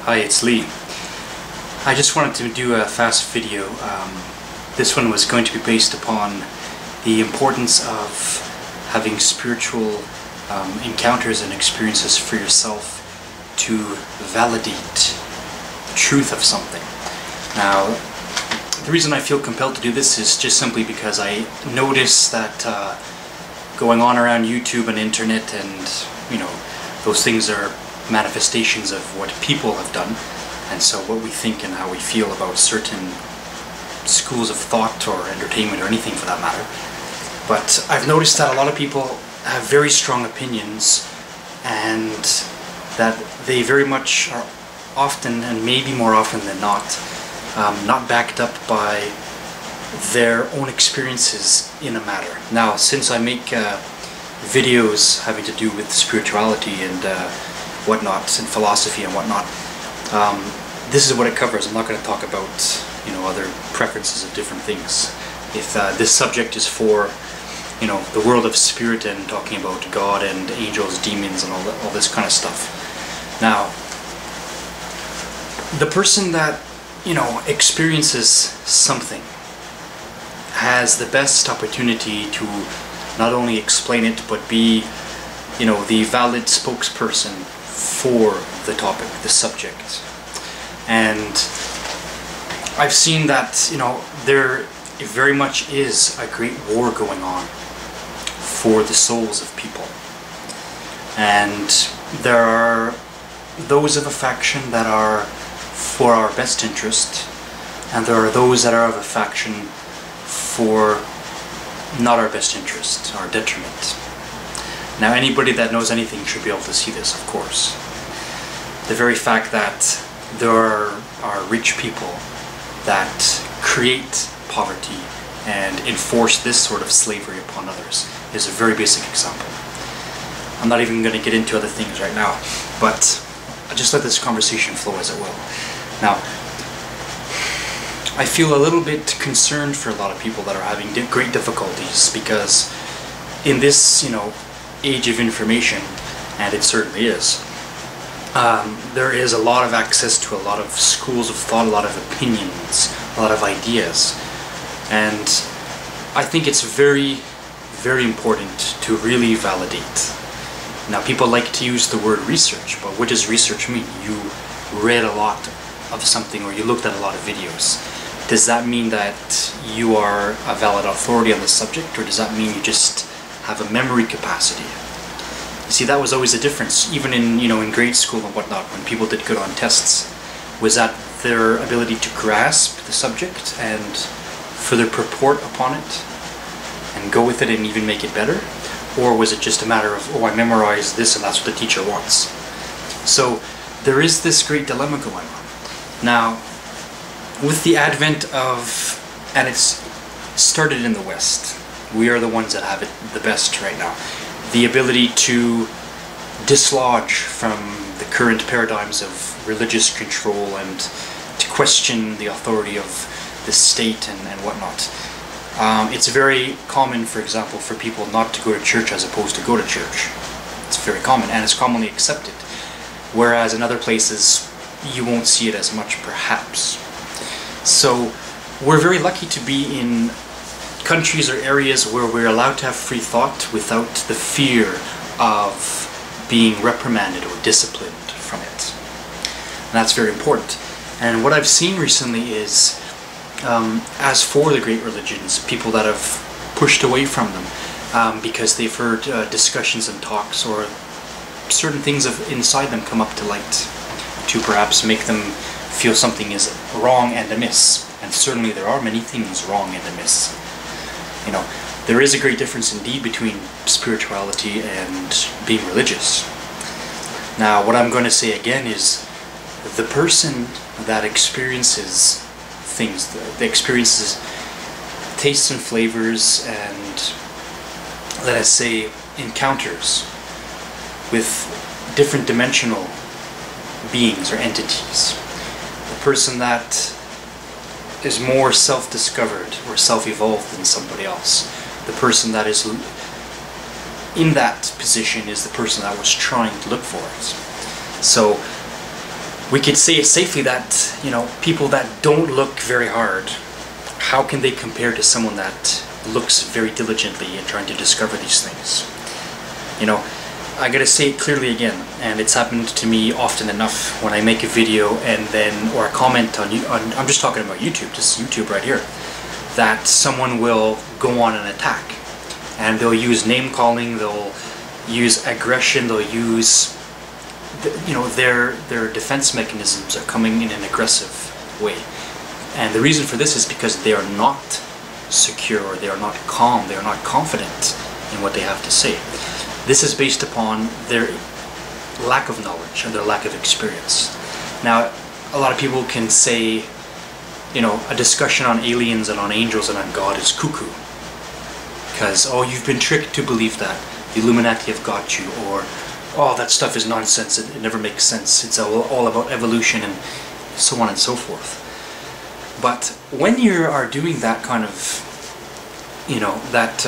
Hi, it's Lee. I just wanted to do a fast video. This one was going to be based upon the importance of having spiritual encounters and experiences for yourself to validate the truth of something. Now, the reason I feel compelled to do this is just simply because I notice that going on around YouTube and internet and, you know, those things are manifestations of what people have done, and so what we think and how we feel about certain schools of thought or entertainment or anything for that matter. But I've noticed that a lot of people have very strong opinions, and that they very much are often, and maybe more often than not backed up by their own experiences in a matter. Now, since I make videos having to do with spirituality and whatnot, and philosophy and whatnot, this is what it covers. I'm not going to talk about, you know, other preferences of different things. If this subject is for, you know, the world of spirit and talking about God and angels, demons, and all this kind of stuff. Now, the person that, you know, experiences something has the best opportunity to not only explain it, but be, you know, the valid spokesperson for the topic, the subject. And I've seen that, you know, there very much is a great war going on for the souls of people. And there are those of a faction that are for our best interest, and there are those that are of a faction for not our best interest, our detriment. Now, anybody that knows anything should be able to see this, of course. The very fact that there are rich people that create poverty and enforce this sort of slavery upon others is a very basic example. I'm not even going to get into other things right now, but I just let this conversation flow as it will. Now, I feel a little bit concerned for a lot of people that are having great difficulties, because in this, you know, age of information, and it certainly is, there is a lot of access to a lot of schools of thought, a lot of opinions, a lot of ideas, and I think it's very, very important to really validate. Now, people like to use the word research, but what does research mean? You read a lot of something, or you looked at a lot of videos. Does that mean that you are a valid authority on the subject, or does that mean you just have a memory capacity? You see, that was always a difference, even in, you know, in grade school and whatnot, when people did good on tests. Was that their ability to grasp the subject and further purport upon it and go with it and even make it better? Or was it just a matter of, oh, I memorized this and that's what the teacher wants? So there is this great dilemma going on. Now, with the advent of, and it's started in the West, we are the ones that have it the best right now, the ability to dislodge from the current paradigms of religious control and to question the authority of the state and whatnot. It's very common, for example, for people not to go to church as opposed to go to church. It's very common, and it's commonly accepted. Whereas in other places, you won't see it as much, perhaps. So we're very lucky to be in countries or areas where we're allowed to have free thought without the fear of being reprimanded or disciplined from it. And that's very important. And what I've seen recently is, as for the great religions, people that have pushed away from them because they've heard discussions and talks, or certain things inside them come up to light to perhaps make them feel something is wrong and amiss. And certainly there are many things wrong and amiss. You know, there is a great difference indeed between spirituality and being religious. Now, what I'm going to say again is, the person that experiences things, that experiences tastes and flavors and, let us say, encounters with different dimensional beings or entities, the person that is more self-discovered or self-evolved than somebody else, the person that is in that position is the person that was trying to look for it. So we could say it safely that, you know, people that don't look very hard, how can they compare to someone that looks very diligently in trying to discover these things? You know, I gotta say it clearly again, and it's happened to me often enough when I make a video and then, or a comment on I'm just talking about YouTube, just YouTube right here, that someone will go on an attack, and they'll use name calling, they'll use aggression, they'll use, you know, their defense mechanisms are coming in an aggressive way. And the reason for this is because they are not secure, or they are not calm, they are not confident in what they have to say. This is based upon their lack of knowledge and their lack of experience. Now, a lot of people can say, you know, a discussion on aliens and on angels and on God is cuckoo. Because, oh, you've been tricked to believe that. The Illuminati have got you. Or, oh, that stuff is nonsense. It never makes sense. It's all about evolution and so on and so forth. But when you are doing that kind of, you know, that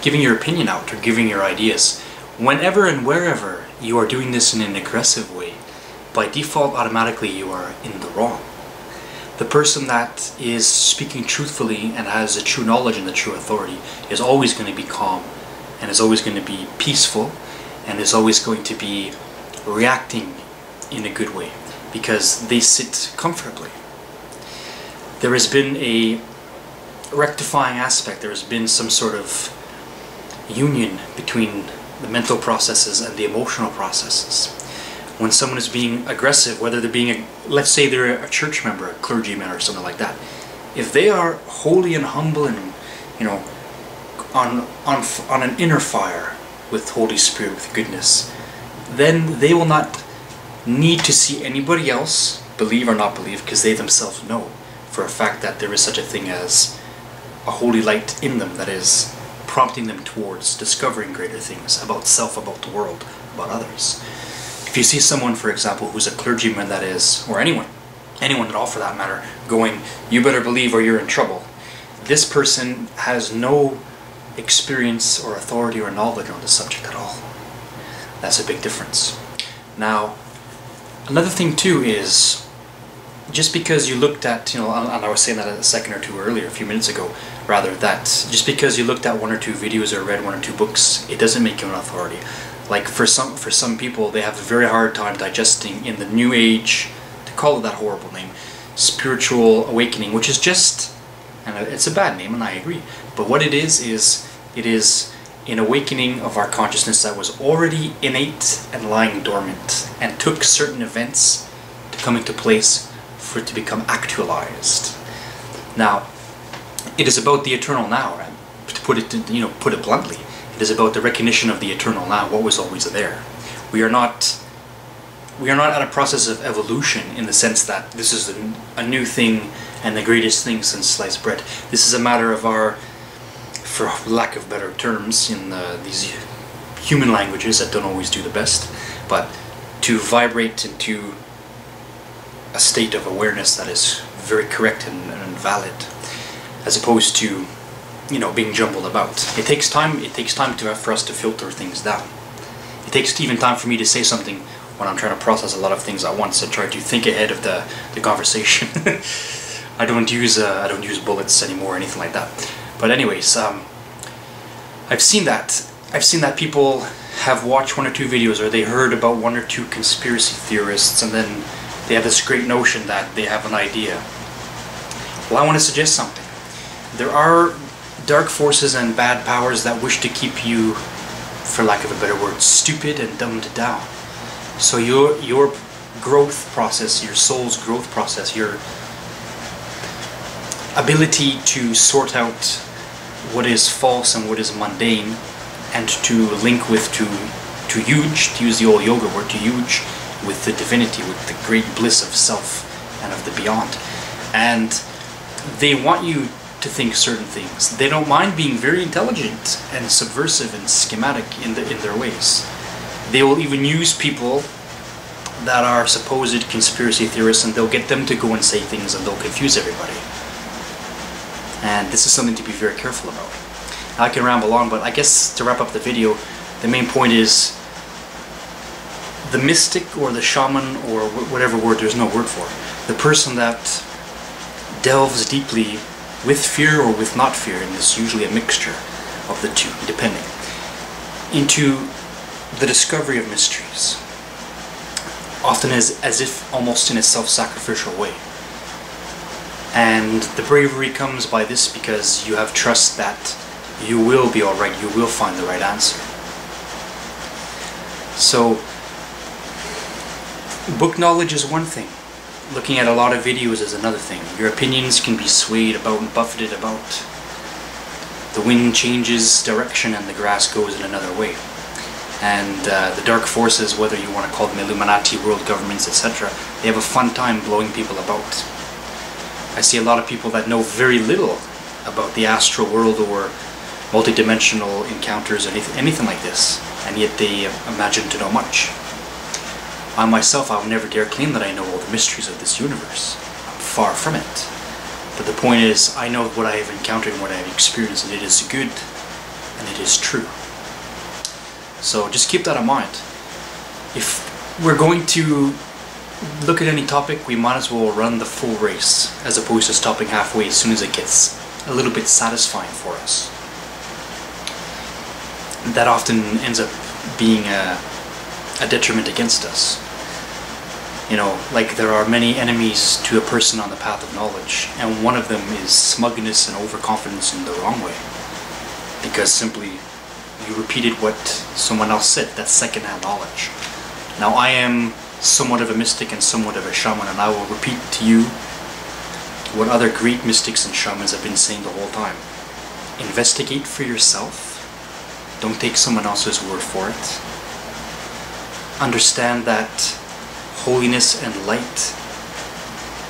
giving your opinion out or giving your ideas, whenever and wherever you are doing this in an aggressive way, by default, automatically you are in the wrong. The person that is speaking truthfully and has a true knowledge and the true authority is always going to be calm, and is always going to be peaceful, and is always going to be reacting in a good way, because they sit comfortably. There has been a rectifying aspect, there has been some sort of union between the mental processes and the emotional processes. When someone is being aggressive, whether they're being, let's say they're a church member, a clergyman or something like that, if they are holy and humble and, you know, on an inner fire with Holy Spirit, with goodness, then they will not need to see anybody else believe or not believe, because they themselves know for a fact that there is such a thing as a holy light in them that is prompting them towards discovering greater things about self, about the world, about others. If you see someone, for example, who's a clergyman that is, or anyone at all for that matter, going, you better believe or you're in trouble, this person has no experience or authority or knowledge on the subject at all. That's a big difference. Now, another thing too is, just because you looked at, you know, and I was saying that a second or two earlier, a few minutes ago, rather, that just because you looked at one or two videos or read one or two books, it doesn't make you an authority. Like for some people, they have a very hard time digesting in the new age, to call it that horrible name, spiritual awakening, which is just, and it's a bad name, and I agree, but what it is it is an awakening of our consciousness that was already innate and lying dormant, and took certain events to come into place for it to become actualized. Now, it is about the eternal now, right? To put it bluntly. It is about the recognition of the eternal now, what was always there. We are not at a process of evolution in the sense that this is a new thing and the greatest thing since sliced bread. This is a matter of our, for lack of better terms, in these human languages that don't always do the best, but to vibrate into a state of awareness that is very correct and valid, as opposed to, you know, being jumbled about. It takes time for us to filter things down. It takes even time for me to say something when I'm trying to process a lot of things at once and try to think ahead of the conversation. I don't use bullets anymore or anything like that. But anyways, I've seen that people have watched one or two videos, or they heard about one or two conspiracy theorists, and then they have this great notion that they have an idea. Well, I want to suggest something. There are dark forces and bad powers that wish to keep you, for lack of a better word, stupid and dumbed down. So your growth process, your soul's growth process, your ability to sort out what is false and what is mundane, and to link with, to use the old yoga word, to huge with the divinity, with the great bliss of self and of the beyond. And they want you to think certain things. They don't mind being very intelligent and subversive and schematic in their ways. They will even use people that are supposed conspiracy theorists, and they'll get them to go and say things, and they'll confuse everybody. And this is something to be very careful about. Now, I can ramble on, but I guess to wrap up the video, the main point is the mystic or the shaman, or whatever word, there's no word for it, the person that delves deeply with fear or with not fear, and it's usually a mixture of the two, depending, into the discovery of mysteries, often as if almost in a self-sacrificial way. And the bravery comes by this because you have trust that you will be alright, you will find the right answer. So, book knowledge is one thing. Looking at a lot of videos is another thing. Your opinions can be swayed about and buffeted about. The wind changes direction and the grass goes in another way. And the dark forces, whether you want to call them Illuminati, world governments, etc., they have a fun time blowing people about. I see a lot of people that know very little about the astral world or multidimensional encounters or anything like this, and yet they imagine to know much. I myself, I'll never dare claim that I know all the mysteries of this universe. I'm far from it. But the point is, I know what I have encountered and what I have experienced, and it is good, and it is true. So just keep that in mind. If we're going to look at any topic, we might as well run the full race, as opposed to stopping halfway as soon as it gets a little bit satisfying for us. That often ends up being a detriment against us. You know, like there are many enemies to a person on the path of knowledge, and one of them is smugness and overconfidence in the wrong way. Because simply you repeated what someone else said, that's second-hand knowledge. Now I am somewhat of a mystic and somewhat of a shaman, and I will repeat to you what other great mystics and shamans have been saying the whole time. Investigate for yourself. Don't take someone else's word for it. Understand that holiness and light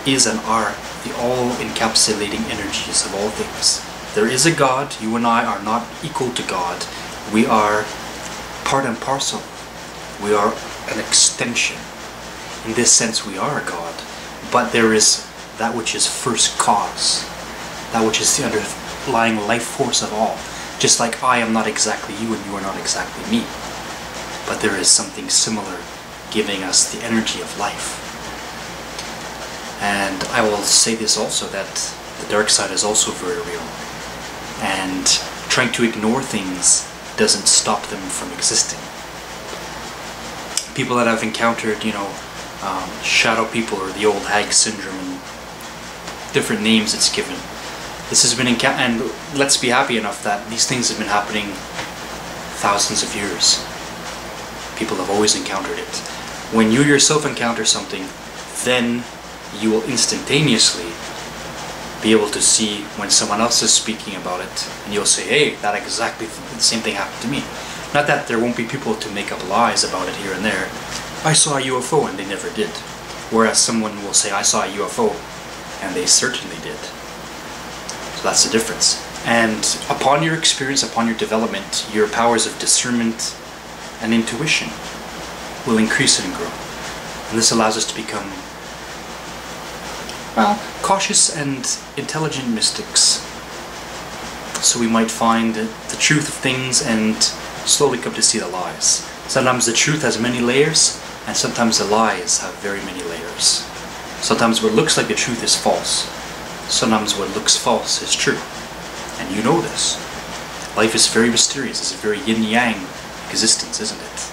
is and are the all-encapsulating energies of all things. There is a God. You and I are not equal to God. We are part and parcel. We are an extension. In this sense, we are a God. But there is that which is first cause. That which is the underlying life force of all. Just like I am not exactly you and you are not exactly me. But there is something similar giving us the energy of life. And I will say this also, that the dark side is also very real. And trying to ignore things doesn't stop them from existing. People that I've encountered, you know, shadow people or the old hag syndrome and different names it's given. This has been and let's be happy enough that these things have been happening thousands of years. People have always encountered it. When you yourself encounter something, then you will instantaneously be able to see when someone else is speaking about it, and you'll say, hey, that exactly the same thing happened to me. Not that there won't be people to make up lies about it here and there. I saw a UFO and they never did. Whereas someone will say, I saw a UFO, and they certainly did. So that's the difference. And upon your experience, upon your development, your powers of discernment and intuition will increase and grow. And this allows us to become, well, cautious and intelligent mystics. So we might find the truth of things and slowly come to see the lies. Sometimes the truth has many layers, and sometimes the lies have very many layers. Sometimes what looks like the truth is false. Sometimes what looks false is true. And you know this. Life is very mysterious. It's a very yin-yang existence, isn't it?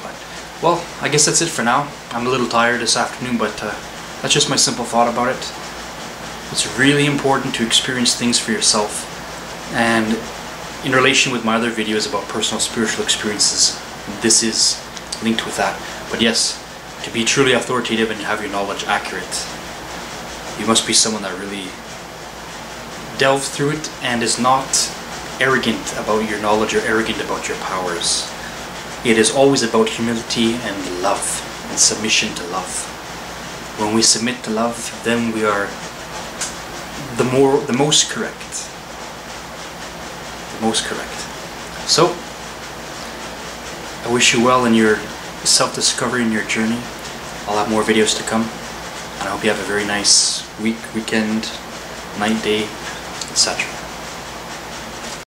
But, well, I guess that's it for now. I'm a little tired this afternoon, but that's just my simple thought about it. It's really important to experience things for yourself. And in relation with my other videos about personal spiritual experiences, this is linked with that. But yes, to be truly authoritative and have your knowledge accurate, you must be someone that really delved through it and is not arrogant about your knowledge or arrogant about your powers. It is always about humility and love and submission to love. When we submit to love, then we are the most correct. The most correct. So, I wish you well in your self-discovery and your journey. I'll have more videos to come. And I hope you have a very nice week, weekend, night, day, etc.